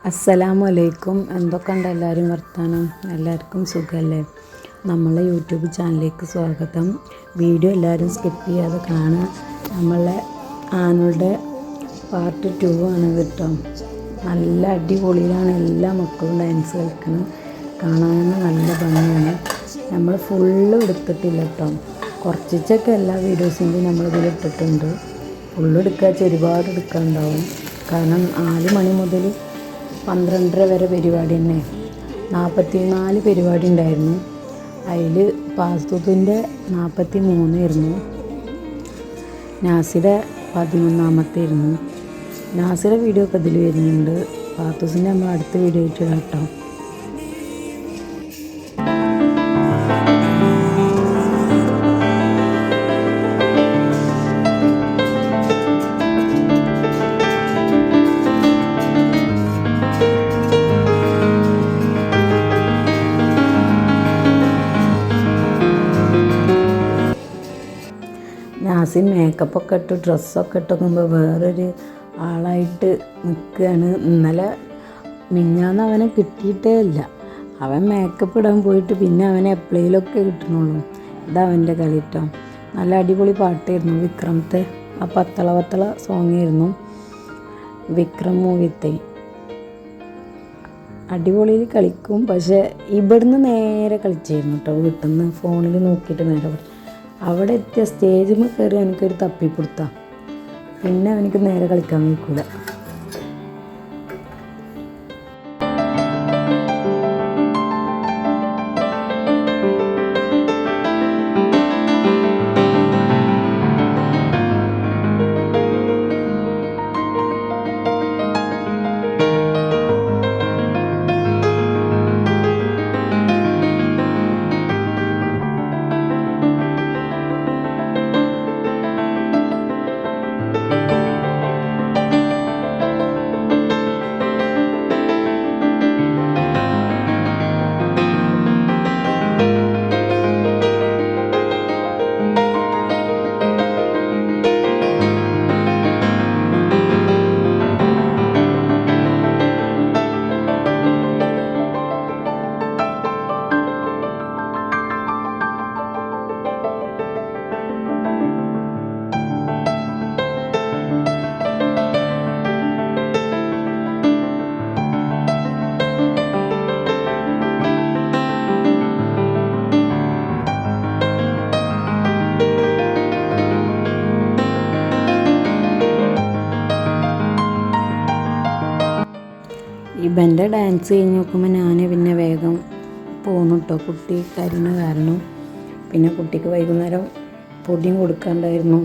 അസ്സലാമലൈക്കും. എന്തൊക്കെയുണ്ട് എല്ലാവരും വർത്താനം? എല്ലാവർക്കും സുഖമല്ലേ? നമ്മളെ യൂട്യൂബ് ചാനലിലേക്ക് സ്വാഗതം. വീഡിയോ എല്ലാവരും സ്കിപ്പ് ചെയ്യാതെ കാണുക. നമ്മളെ ആനുവൽ പാർട്ട് 2 ആണ് കേട്ടോ. നല്ല അടിപൊളിയിലാണ് എല്ലാ മക്കളും ഡാൻസ് കളിക്കുന്നത്. കാണാനും നല്ല ഭംഗിയാണ്. നമ്മൾ ഫുള്ള് എടുത്തിട്ടില്ല കേട്ടോ. കുറച്ചൊക്കെ എല്ലാ വീഡിയോസിൻ്റെയും നമ്മളിതിൽ ഇട്ടിട്ടുണ്ട്. ഫുള്ള് എടുക്കുക ഒരുപാട് എടുക്കാനുണ്ടാവും. കാരണം 4 മണി മുതൽ 12:30 വരെ പരിപാടി തന്നെ. 44 പരിപാടി ഉണ്ടായിരുന്നു. അതിൽ പാസ്തുത്തിൻ്റെ 43 ആയിരുന്നു. നാസിയുടെ 11ാമത്തെ ആയിരുന്നു. നാസിയുടെ വീഡിയോ ഒക്കെ ഇതിൽ വരുന്നുണ്ട്. പാത്തൂസിൻ്റെ നമ്മൾ അടുത്ത വീഡിയോ ഇട്ടിടാം കേട്ടോ. നാസി മേക്കപ്പൊക്കെ ഇട്ട് ഡ്രസ്സൊക്കെ ഇട്ട് നോക്കുമ്പോൾ വേറൊരു ആളായിട്ട് നിൽക്കുകയാണ്. ഇന്നലെ മിഞ്ഞാന്ന് അവനെ കിട്ടിയിട്ടേ ഇല്ല. അവൻ മേക്കപ്പ് ഇടാൻ പോയിട്ട് പിന്നെ അവനെ എപ്പോഴേലൊക്കെ കിട്ടണുള്ളൂ. ഇതവൻ്റെ കളി കേട്ടോ. നല്ല അടിപൊളി പാട്ടായിരുന്നു. വിക്രമത്തെ ആ പത്തള പത്തള സോങ്ങായിരുന്നു. വിക്രം മൂവിത്തെ അടിപൊളിയിൽ കളിക്കും. പക്ഷേ ഇവിടുന്ന് നേരെ കളിച്ചായിരുന്നു കേട്ടോ. വീട്ടിൽ നിന്ന് ഫോണിൽ നോക്കിയിട്ട് നേരെ അവിടെ എത്തിയ സ്റ്റേജിൽ കയറി എനിക്കൊരു തപ്പിപ്പിടുത്താം. പിന്നെ എനിക്ക് നേരെ കളിക്കാൻ വയ്ക്കില്ല. ഇവൻ്റെ ഡാൻസ് കഴിഞ്ഞ് നോക്കുമ്പോൾ ഞാൻ പിന്നെ വേഗം പോന്നു കേട്ടോ. കുട്ടി കരഞ്ഞ കാരണം. പിന്നെ കുട്ടിക്ക് വൈകുന്നേരം പൊടിയും കൊടുക്കാണ്ടായിരുന്നു.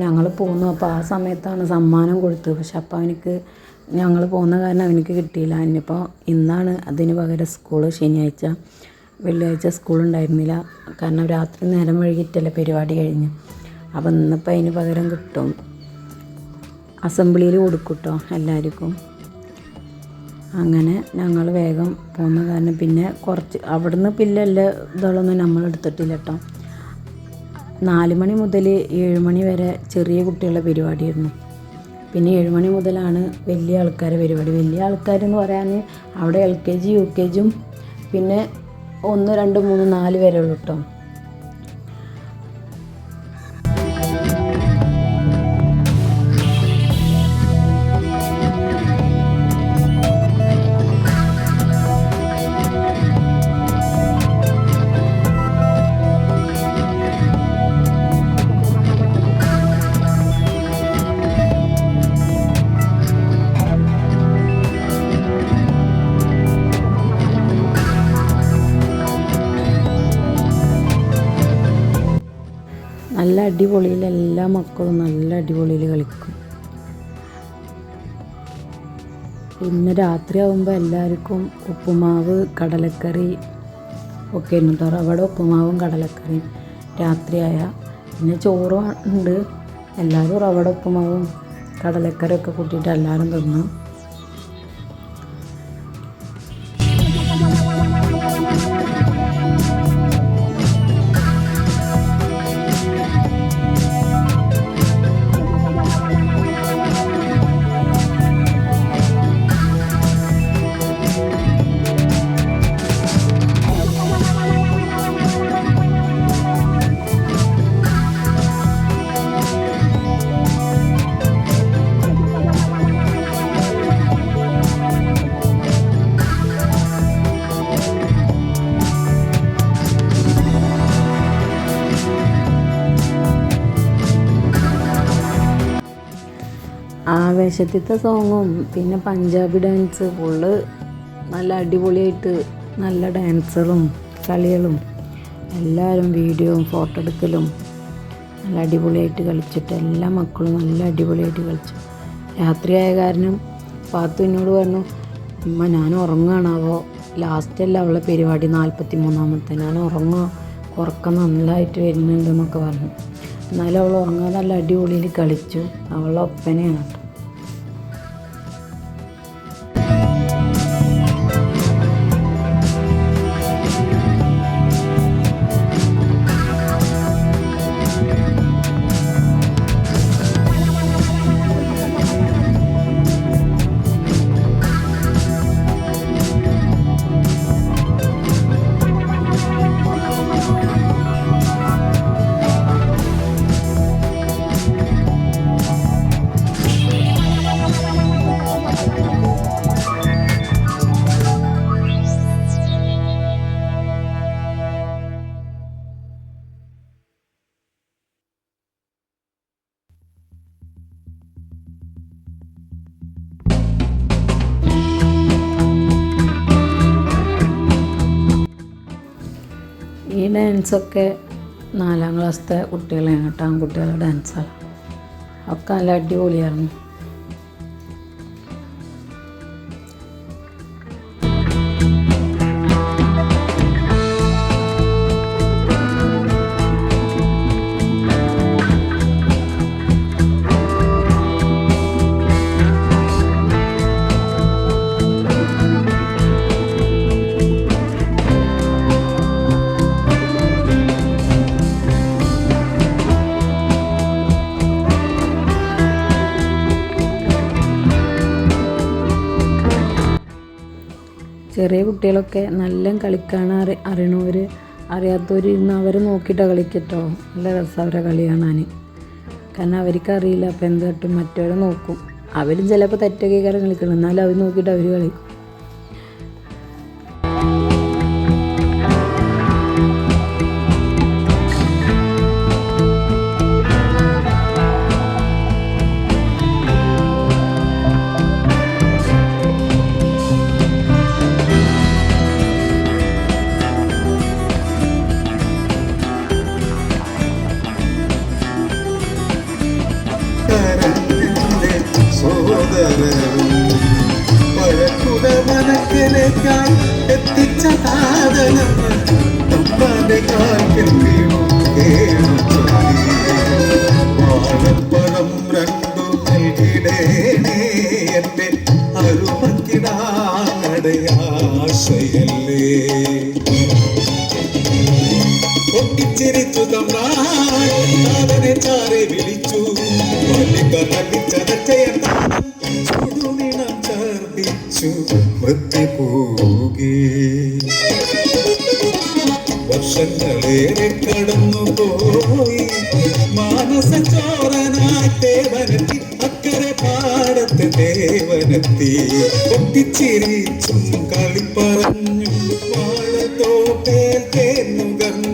ഞങ്ങൾ പോന്നു. അപ്പോൾ ആ സമയത്താണ് സമ്മാനം കൊടുത്തത്. പക്ഷെ അപ്പോൾ അവനക്ക് ഞങ്ങൾ പോകുന്ന കാരണം അവനക്ക് കിട്ടിയില്ല. ഇനിയിപ്പോൾ ഇന്നാണ് അതിന് പകരം സ്കൂൾ. ശനിയാഴ്ച വെള്ളിയാഴ്ച സ്കൂളുണ്ടായിരുന്നില്ല. കാരണം രാത്രി നേരം വൈകിട്ടല്ലേ പരിപാടി കഴിഞ്ഞ്. അപ്പോൾ ഇന്നിപ്പോൾ അതിന് പകരം കിട്ടും. അസംബ്ലിയിൽ കൊടുക്കും കേട്ടോ എല്ലാവർക്കും. അങ്ങനെ ഞങ്ങൾ വേഗം പോകുന്ന കാരണം പിന്നെ കുറച്ച് അവിടുന്ന് പിന്നെല്ലാം ഇതൊന്നും നമ്മൾ എടുത്തിട്ടില്ല കേട്ടോ. 4 മണി മുതൽ 7 മണി വരെ ചെറിയ കുട്ടികളുടെ പരിപാടിയായിരുന്നു. പിന്നെ 7 മണി മുതലാണ് വലിയ ആൾക്കാരുടെ പരിപാടി. വലിയ ആൾക്കാരെന്ന് പറയാൻ അവിടെ LKG UKG പിന്നെ 1 2 3 4 വരെ ഉള്ളൂ കേട്ടോ. നല്ല അടിപൊളിയിൽ എല്ലാ മക്കളും നല്ല അടിപൊളിയിൽ കളിക്കും. പിന്നെ രാത്രി ആകുമ്പോൾ എല്ലാവർക്കും ഉപ്പുമാവ് കടലക്കറി ഒക്കെ ആയിരുന്നു കേട്ടോ. റവട ഉപ്പുമാവും കടലക്കറിയും രാത്രിയായ. പിന്നെ ചോറും ഉണ്ട്. എല്ലാവരും റവട ഉപ്പുമാവും കടലക്കറിയൊക്കെ കൂട്ടിയിട്ട് എല്ലാവരും തിന്നു. ആവേശത്തിൻ്റെ സോങ്ങും പിന്നെ പഞ്ചാബി ഡാൻസ് ഫുള്ള് നല്ല അടിപൊളിയായിട്ട് നല്ല ഡാൻസറും കളികളും എല്ലാവരും വീഡിയോയും ഫോട്ടോ എടുക്കലും നല്ല അടിപൊളിയായിട്ട് കളിച്ചിട്ട് എല്ലാ മക്കളും നല്ല അടിപൊളിയായിട്ട് കളിച്ചു. രാത്രിയായ കാരണം പാത്തു എന്നോട് പറഞ്ഞു, അമ്മ ഞാൻ ഉറങ്ങുകയാണാവോ, ലാസ്റ്റല്ല അവളുടെ പരിപാടി 43ാമത്തെ, ഞാൻ ഉറക്കം നല്ലതായിട്ട് വരുന്നുണ്ടെന്നൊക്കെ പറഞ്ഞു. എന്നാലും അവൾ ഉറങ്ങാൻ നല്ല അടിപൊളിയിൽ കളിച്ചു. അവളുടെ ഒപ്പനയാണ് കേട്ടോ. ഈ ഡാൻസൊക്കെ 4ാം ക്ലാസ്സിലത്തെ കുട്ടികളെയാണ് കേട്ടോ, ആൺകുട്ടികളുടെ ഡാൻസാണ്. ഒക്കെ നല്ല അടിപൊളിയായിരുന്നു. ചെറിയ കുട്ടികളൊക്കെ നല്ല കളിക്കാൻ അറിയണവർ അറിയാത്തവർ ഇന്ന് അവരെ നോക്കിയിട്ടാണ് കളിക്കട്ടോ. നല്ല രസം അവരെ കളി കാണാൻ. കാരണം അവർക്കറിയില്ല അപ്പം എന്ത് തട്ടും, മറ്റവരെ നോക്കും. അവരും ചിലപ്പോൾ തെറ്റൊക്കെ കാര്യം കളിക്കണം, എന്നാലും അവർ നോക്കിയിട്ട് അവർ കളിക്കും. മനക്കിലേക്കായി എത്തിച്ച സാധനങ്ങൾ തമ്പാന്റെ കാൽക്കൽ വീണു കേണു വാഴപ്പഴം രണ്ടു നൽകിടേണേ എന്റെ അരുമക്കിടാങ്ങടയാശയല്ലേ. പൊട്ടിച്ചിരിച്ചു തമ്പ്രാനെ ചാരെ വിളിച്ചു, വല്ലിക്ക തല്ലിച്ചതച്ചയൻ ചുടുനിണം ഛർദിച്ചു മൃത്യുപോകി. വർഷങ്ങളേറെ കടന്നുപോയി, മാനസ ചോരനായി ദേവനെത്തി, അക്കരെ പാടത്ത് ദേവനെത്തി. പൊട്ടിച്ചിരിച്ചും കളി പറഞ്ഞു വാഴത്തോട്ടേൽ തേന്നുകർന്നു.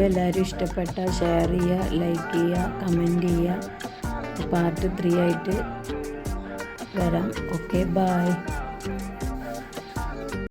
വീഡിയോ എല്ലാവരും ഇഷ്ടപ്പെട്ടാൽ ഷെയർ ചെയ്യുക, ലൈക്ക് ചെയ്യുക, കമൻറ്റ് ചെയ്യുക. പാർട്ട് 3 ആയിട്ട് വരാം. Okay, by.